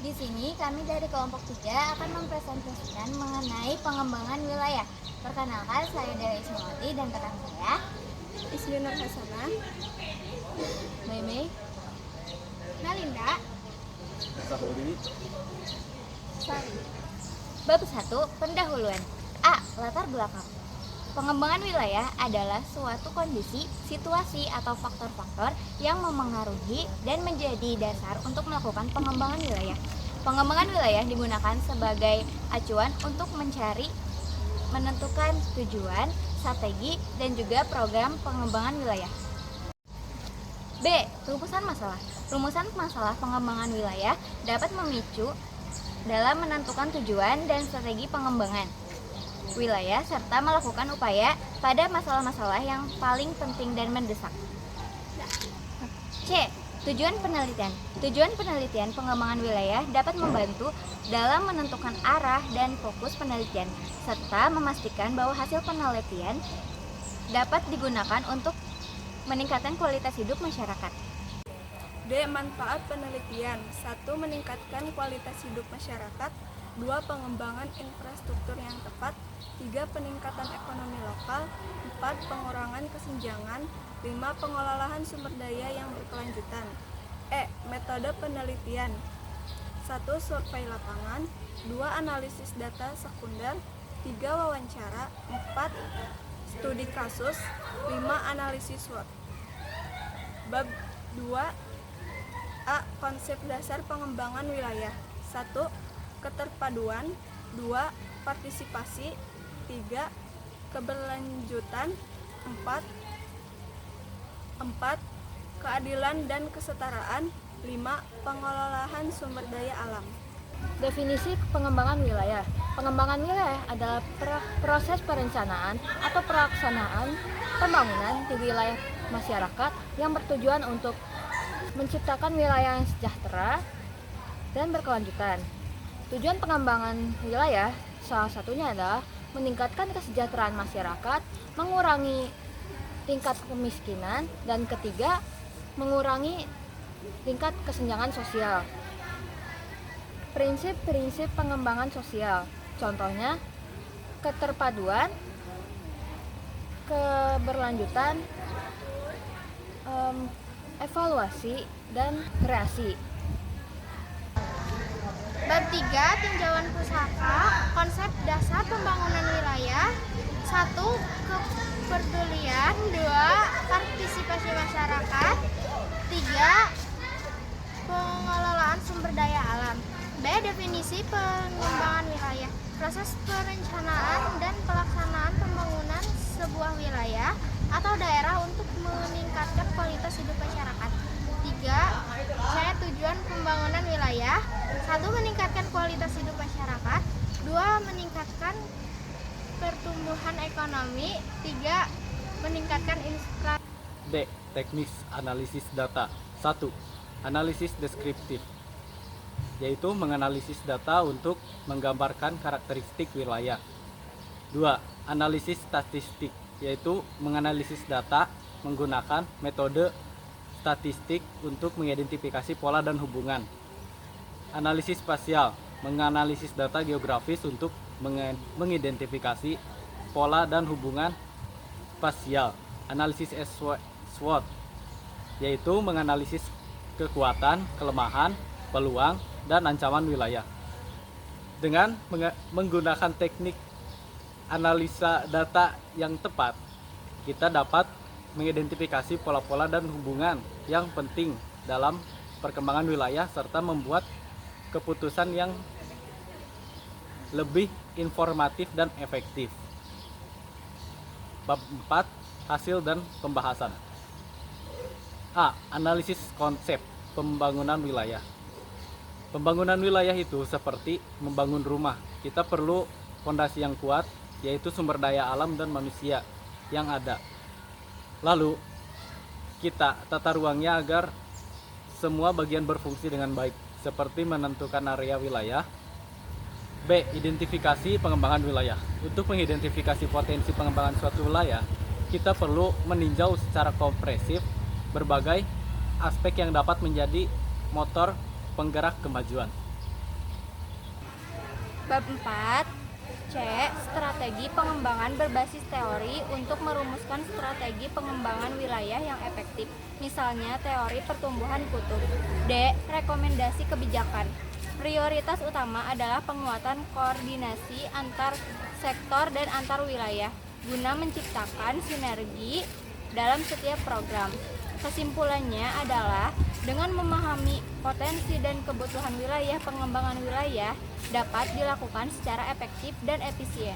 Di sini kami dari kelompok 3 akan mempresentasikan mengenai pengembangan wilayah. Perkenalkan, saya Dewi Ismawati dan rekan saya Ismi Nur Hasanah, Mei, Nalinda, Sahuri. Sari. Bab 1, pendahuluan. A. Latar belakang. Pengembangan wilayah adalah suatu kondisi, situasi, atau faktor-faktor yang memengaruhi dan menjadi dasar untuk melakukan pengembangan wilayah. Pengembangan wilayah digunakan sebagai acuan untuk menentukan tujuan, strategi, dan juga program pengembangan wilayah. B. Rumusan masalah. Rumusan masalah pengembangan wilayah dapat memicu dalam menentukan tujuan dan strategi pengembangan wilayah serta melakukan upaya pada masalah-masalah yang paling penting dan mendesak. C. Tujuan penelitian. Tujuan penelitian pengembangan wilayah dapat membantu dalam menentukan arah dan fokus penelitian serta memastikan bahwa hasil penelitian dapat digunakan untuk meningkatkan kualitas hidup masyarakat. D. Manfaat penelitian. 1. Meningkatkan kualitas hidup masyarakat. 2. Pengembangan infrastruktur yang tepat. 3. Peningkatan ekonomi lokal. 4. Pengurangan kesenjangan. 5. Pengelolaan sumber daya yang berkelanjutan. E. Metode penelitian. 1. Survei lapangan. 2. Analisis data sekunder. 3. Wawancara. 4. Studi kasus. 5. Analisis SWOT. Bab 2. A. Konsep dasar pengembangan wilayah. 1. Keterpaduan. 2. Partisipasi. 3. Keberlanjutan. 4. Keadilan dan kesetaraan. 5. Pengelolaan sumber daya alam. Definisi pengembangan wilayah. Pengembangan wilayah adalah proses perencanaan atau pelaksanaan pembangunan di wilayah masyarakat yang bertujuan untuk menciptakan wilayah yang sejahtera dan berkelanjutan. Tujuan pengembangan wilayah salah satunya adalah meningkatkan kesejahteraan masyarakat, mengurangi tingkat kemiskinan, dan ketiga, mengurangi tingkat kesenjangan sosial. Prinsip-prinsip pengembangan sosial, contohnya keterpaduan, keberlanjutan, evaluasi, dan kreasi. Bab 3, tinjauan pusaka, konsep dasar pembangunan wilayah. 1. Kepedulian. 2. Partisipasi masyarakat. 3. Pengelolaan sumber daya alam. B. Definisi pengembangan wilayah. Proses perencanaan dan pelaksanaan pembangunan sebuah wilayah atau daerah untuk meningkatkan kualitas hidup masyarakat. 3. C. Tujuan pembangunan wilayah. 1. Meningkatkan kualitas hidup masyarakat. 2. Meningkatkan pertumbuhan ekonomi. 3. Meningkatkan infrastruktur. D. Teknis analisis data. 1. Analisis deskriptif, yaitu menganalisis data untuk menggambarkan karakteristik wilayah. 2. Analisis statistik, yaitu menganalisis data menggunakan metode statistik untuk mengidentifikasi pola dan hubungan. Analisis spasial, menganalisis data geografis untuk mengidentifikasi pola dan hubungan spasial. Analisis SWOT, yaitu menganalisis kekuatan, kelemahan, peluang, dan ancaman wilayah. Dengan menggunakan teknik analisa data yang tepat, kita dapat mengidentifikasi pola-pola dan hubungan yang penting dalam perkembangan wilayah serta membuat keputusan yang lebih informatif dan efektif. Bab 4, hasil dan pembahasan. A. Analisis konsep pembangunan wilayah. Pembangunan wilayah itu seperti membangun rumah. Kita perlu fondasi yang kuat, yaitu sumber daya alam dan manusia yang ada. Lalu, kita tata ruangnya agar semua bagian berfungsi dengan baik, seperti menentukan area wilayah. B. Identifikasi pengembangan wilayah. Untuk mengidentifikasi potensi pengembangan suatu wilayah, kita perlu meninjau secara kompresif berbagai aspek yang dapat menjadi motor penggerak kemajuan. Bab 4 C. Strategi pengembangan berbasis teori untuk merumuskan strategi pengembangan wilayah yang efektif. Misalnya teori pertumbuhan kutub. D. Rekomendasi kebijakan. Prioritas utama adalah penguatan koordinasi antar sektor dan antar wilayah guna menciptakan sinergi dalam setiap program. Kesimpulannya adalah dengan memahami potensi dan kebutuhan wilayah, pengembangan wilayah dapat dilakukan secara efektif dan efisien.